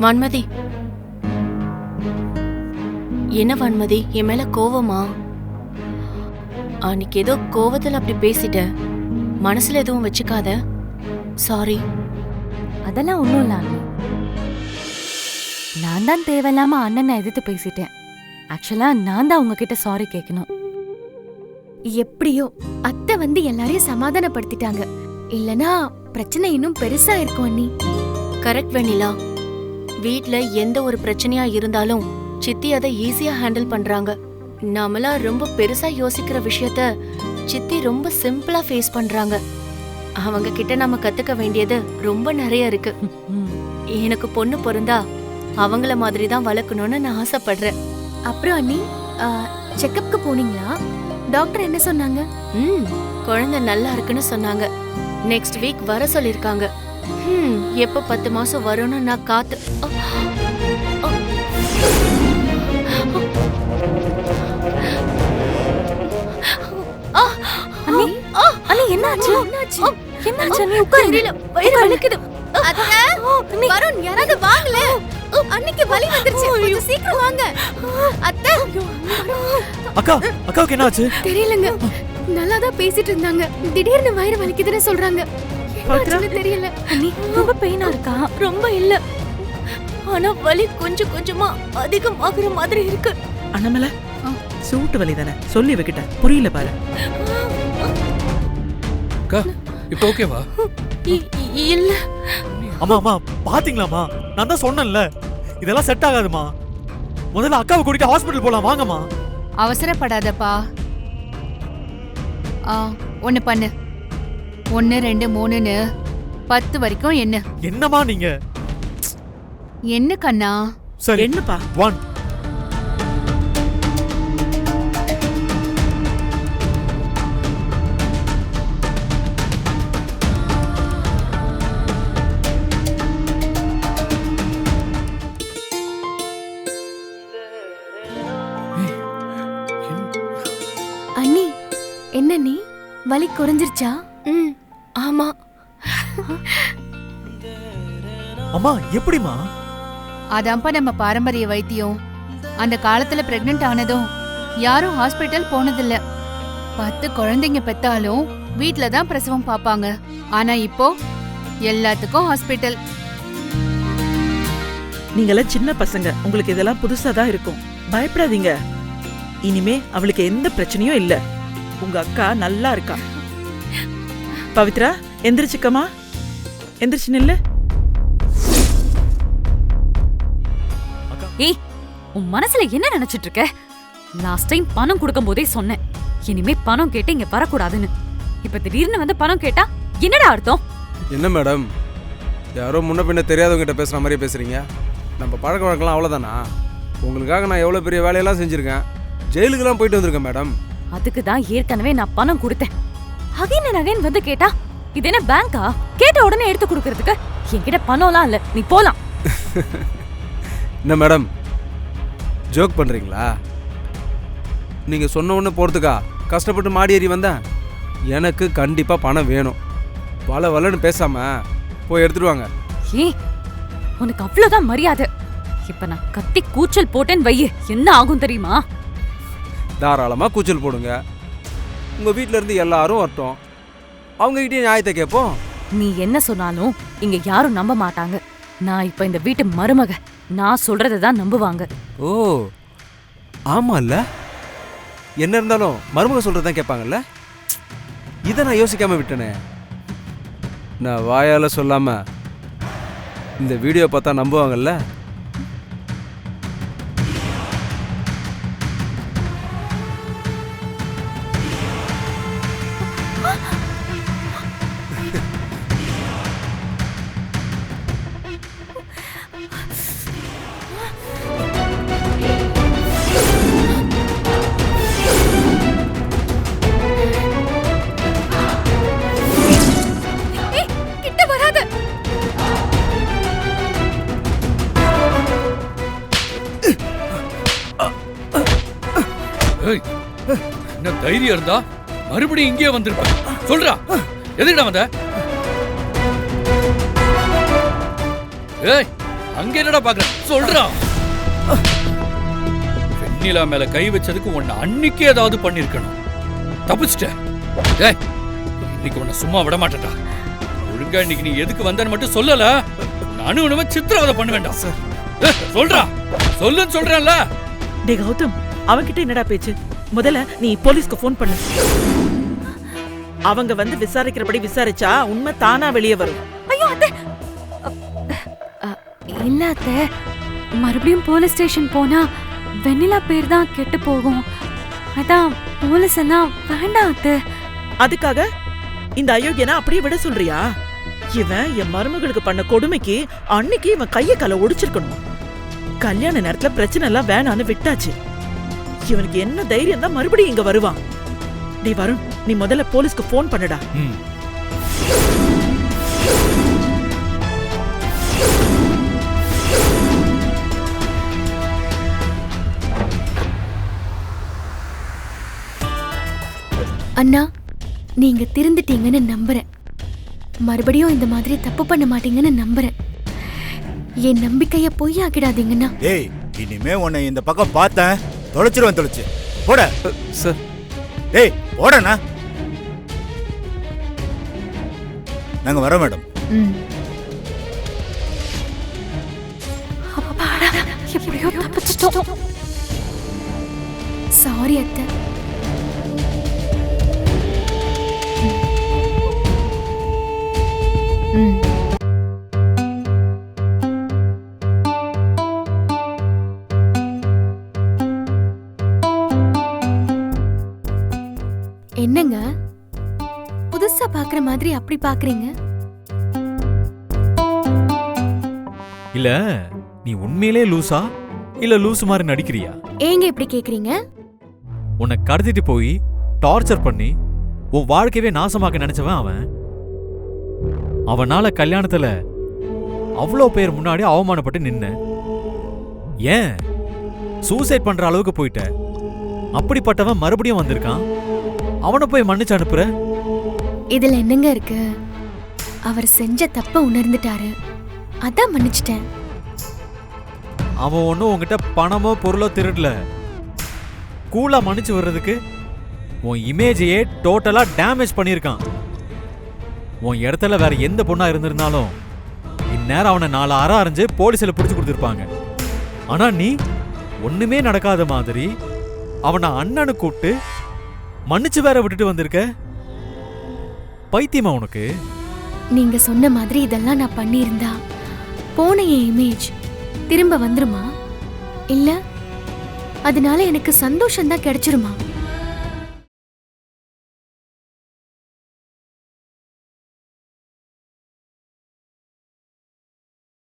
வான்மதி, என்ன வான்மதி, என் மேல கோவமா? அன்னைக்கு ஏதோ கோவத்துல அப்படி பேசிட்ட. மனசுல எதுவும் வச்சுக்காத. சாரி. அதெல்லாம் ஒண்ணும் இல்ல அண்ணி. நான் தான் தேவையில்லாம அண்ணனை எதிர்த்து பேசிட்டேன். ஆக்சுவலா நான் தான் உங்ககிட்ட சாரி கேட்கணும். எப்படியோ அத்தை வந்து எல்லாரையும் சமாதானப்படுத்திட்டாங்க. இல்லனா பிரச்சனை இன்னும் பெருசா இருக்கும் அண்ணி. கரெக்ட் வெண்ணிலா. வீட்ல எந்த ஒரு பிரச்சனையா இருந்தாலும் சித்தி அதை ஈஸியா ஹேண்டில் பண்றாங்க. நாமளா ரொம்ப பெருசா யோசிக்கிற விஷயத்த சித்தி ரொம்ப சிம்பிளா ஃபேஸ் பண்றாங்க. அவங்க கிட்ட நம்ம கத்துக்க வேண்டியது ரொம்ப நிறைய இருக்கு. எனக்கு பொண்ணு பிறந்தா அவங்கள மாதிரி தான் வளர்க்கணும்னு நான் ஆசைப்படுறேன். அப்புறம் அண்ணி, செக்கப்க்கு போனீங்களா? டாக்டர் என்ன சொன்னாங்க? குழந்தை நல்லா இருக்குன்னு சொன்னாங்க. நெக்ஸ்ட் வீக் வர சொல்லிருக்காங்க. எப்ப 10 மாசம் வரும்னு நான் காத்து. என்னாச்சு? நீ உட்காரு. வயிறு வலிக்குது. அத்தை, வருண், யாராவது வாங்கல. அன்னைக்கு வலி வந்துருச்சு. கொஞ்சம் சீக்கிரம் வாங்க. அத்தை. அக்கா, அக்காவுக்கு என்னாச்சு? தெரியலங்க. நல்லா தான் பேசிட்டு இருந்தாங்க. திடீர்னு வயிறு வலிக்குதுன்னு சொல்றாங்க. என்னாச்சுன்னு தெரியல. அண்ணி, ரொம்ப பெயினா இருக்கா? ரொம்ப இல்ல, ஆனா வலி கொஞ்சம் கொஞ்சமா அதிகமாகுற மாதிரி இருக்கு. அண்ணமல, சூட்டு வலி தானே, சொல்லி வைக்கிட்ட, புரியல பாரு. அக்கா, இப்போ ஓகேவா? இல்ல. அம்மா அம்மா, பாத்தீங்களாமா? நான் தான் சொன்னேன்ல, இதெல்லாம் செட் ஆகாதுமா. முதல்ல அக்காவை கூட்டிட்டு ஹாஸ்பிடல் போலாம், வாங்கம்மா. அவசரப்படாதப்பா. ஒன்னு பண்ணு. 1 2 3ன்னு 10 வரைக்கும் என்ன? என்னம்மா நீங்க? என்ன கண்ணா? சரி, என்னப்பா? 1. அண்ணி, என்ன நீ? வலி குறைஞ்சிருச்சா? ஆமா. அம்மா, எப்படிமா? அதான்ப்பா நம்ம பாரம்பரிய வைத்தியம். அந்த காலத்துல பிரெக்னன்ட் ஆனதும் யாரும் ஹாஸ்பிட்டல் போனதில்ல. 10 குழந்தைங்க பெத்தாலும் வீட்ல தான் பிரசவம் பாப்பாங்க. ஆனா இப்போ எல்லாத்துக்கும் ஹாஸ்பிட்டல். நீங்களாம் சின்ன பசங்க, உங்களுக்கு இதெல்லாம் புதுசா தான் இருக்கும். பயப்படாதீங்க. இனிமே அவளுக்கு எந்த பிரச்சனையும் இல்ல. உங்க அக்கா நல்லா இருக்கா. பவித்ரா, எந்திரிச்சுக்கமா. எந்திரிச்சு நில்லு. ஏய், உன் மனசுல என்ன நினைச்சிட்டு இருக்க? லாஸ்ட் டைம் பணம் கொடுக்கும் போதே சொன்னேன், இனிமே பணம் கேட்டு இங்க வரக்கூடாதுன்னு. இப்ப திடீர்னு வந்து பணம் கேட்டா என்னடா அர்த்தம்? என்ன மேடம், யாரோ முன்ன பின்ன தெரியாதவங்க கிட்ட பேசுற மாதிரி பேசுறீங்க? நம்ம பழக்க வழக்கலாம் அவ்வளவுதானா? உங்களுக்காக நான் எவ்வளவு பெரிய வேலையெல்லாம் செஞ்சிருக்கேன். ஜெயிலுக்கெல்லாம் போயிட்டு வந்திருக்கேன் மேடம். அதுக்கு தான் ஏற்கனவே நான் பணம் கொடுத்தேன். அகைன் அகைன் வந்து கேட்டா இது என்ன பேங்கா? கேட்ட உடனே எடுத்து கொடுக்கறதுக்கு என்கிட்ட பணம்லாம் இல்ல, நீ போலாம். என்ன மேடம், ஜோக் பண்றீங்களா? நீங்க சொன்ன உடனே போறதுக்கா கஷ்டப்பட்டு மாடி ஏறி வந்தேன்? எனக்கு கண்டிப்பா பணம் வேணும். வள வளன்னு பேசாம போய் எடுத்துட்டு வாங்க. ஏய், உனக்கு அவ்வளவுதான் மரியாதை. இப்ப நான் கத்தி கூச்சல் போட்டேன்னு வையே, என்ன ஆகும் தெரியுமா? தாராளமா கூச்சல் போடுங்க. உங்க வீட்ல இருந்து எல்லாரும் வரட்டும், அவங்க கிட்டே நியாயத்தை கேட்போம். நீ என்ன சொன்னாலும் இங்க யாரும் நம்ப மாட்டாங்க. நான் இப்ப இந்த வீட்டு மருமக, நான் சொல்றதை தான் நம்புவாங்க. ஓ ஆமா இல்ல, என்ன இருந்தாலும் மருமக சொல்றதான் கேட்பாங்கல்ல. இதை நான் யோசிக்காம விட்டனே. நான் வாயால சொல்லாம இந்த வீடியோ பார்த்தா நம்புவாங்கல்ல. என்ன தைரியம் இருந்தா மறுபடியும் இங்கே வந்திருப்ப. சொல்றா, எதுடா வந்த? ஏய், அங்க என்னடா பாக்குற சொல்றா. வெண்ணிலா மேல கை வச்சதுக்கு உன்னை அன்னைக்கே ஏதாவது பண்ணிருக்கணும். தப்பிச்சிட்ட. டேய், இன்னைக்கு உன்னை சும்மா விட மாட்டேன்டா. ஒழுங்கா இன்னைக்கு நீ எதுக்கு வந்தன்னு மட்டும் சொல்லல, நானும் உனவ சித்திரவதை பண்ண வேண்டாம். சொல்றா, சொல்லுன்னு சொல்றேன்ல. டே கௌதம், அவன்கிட்ட என்னடா பேச்சு? முதல்ல நீ போலீஸ்க்கு ஃபோன் பண்ணு. அவங்க வந்து விசாரிக்கிறபடி விசாரிச்சா உண்மை தானா வெளியே வரும். ஐயோ அத்தை, இல்ல அத்தை, மறுபடியும் போலீஸ் ஸ்டேஷன் போனா வெண்ணிலா பேர் தான் கெட்டு போகும். அதான் போலீஸ் எல்லாம் வேண்டாம் அத்தை. அதுக்காக இந்த அயோக்கியனை அப்படியே விட சொல்றியா? இவன் என் மருமகளுக்கு பண்ண கொடுமைக்கு அன்னைக்கு இவன் கைய கால ஒடிச்சிருக்கணும். கல்யாண நேரத்துல பிரச்சனை எல்லாம் வேணான்னு விட்டாச்சு. இவனுக்கு என்ன தைரியம் தான் மறுபடியும் இங்க வருவான்? நீ வருண், நீ முதல்ல போலீஸ்க்கு போன் பண்ணுடா. அண்ணா, நீங்க திருந்துட்டீங்கன்னு நம்புறேன். மறுபடியும் இந்த மாதிரி தப்பு பண்ண மாட்டீங்கன்னு நம்புறேன். என் நம்பிக்கைய பொய்யாக்கிடாதீங்கண்ணா. ஏய், இனிமே உன்னை இந்த பக்கம் பார்த்தேன் தொலைச்சிருவேன். தொலைச்சு போட சார். ஏய் போடண்ணா. நாங்க வரோம் மேடம். எப்படியோ தப்பிச்சிட்டோம். சாரி அத்தை. என்னங்க புதுசா பாக்குற மாதிரி அப்படி பாக்குறீங்க? இல்ல நீ உண்மையிலே லூசா இல்ல லூசு மாதிரி நடிக்கிறியா? ஏங்க இப்படி கேக்குறீங்க? உன்னை கடத்திட்டு போய் டார்ச்சர் பண்ணி உன் வாழ்க்கையவே நாசமாக்க நினைச்சவன் அவன். அவனால கல்யாணத்துல அவ்வளோ பேர் முன்னாடி அவமானப்பட்டு நின்ன. ஏன் சூசைட் பண்ற அளவுக்கு போயிட்ட? அப்படிப்பட்டவன் மறுபடியும் வந்திருக்கான். அவனை போய் மன்னிச்சு அனுப்புற? இதுல என்னங்க இருக்கு? அவர் செஞ்ச தப்ப உணர்ந்துட்டாரு, அதான் மன்னிச்சிட்டேன். அவன் ஒன்னும் உன்கிட்ட பணமோ பொருளோ திருடல. கூலா மன்னிச்சு வர்றதுக்கு உன் இமேஜையே டோட்டலா டேமேஜ் பண்ணியிருக்கான். உன் இடத்துல வேற எந்த பொண்ணா இருந்திருந்தாலும் இந்நேரம் அவனை 4 அறை அரைஞ்சு போலீஸ்ல பிடிச்சு கொடுத்துருப்பாங்க. ஆனா நீ ஒண்ணுமே நடக்காத மாதிரி அவனை அண்ணனு கூப்பிட்டு மன்னிச்சு வேற விட்டுட்டு வந்திருக்க. பைத்தியமா உனக்கு? நீங்க சொன்ன மாதிரி இதெல்லாம் நான் பண்ணியிருந்தா போன என் இமேஜ் திரும்ப வந்துருமா? இல்ல அதனால எனக்கு சந்தோஷம் தான் கிடைச்சிருமா?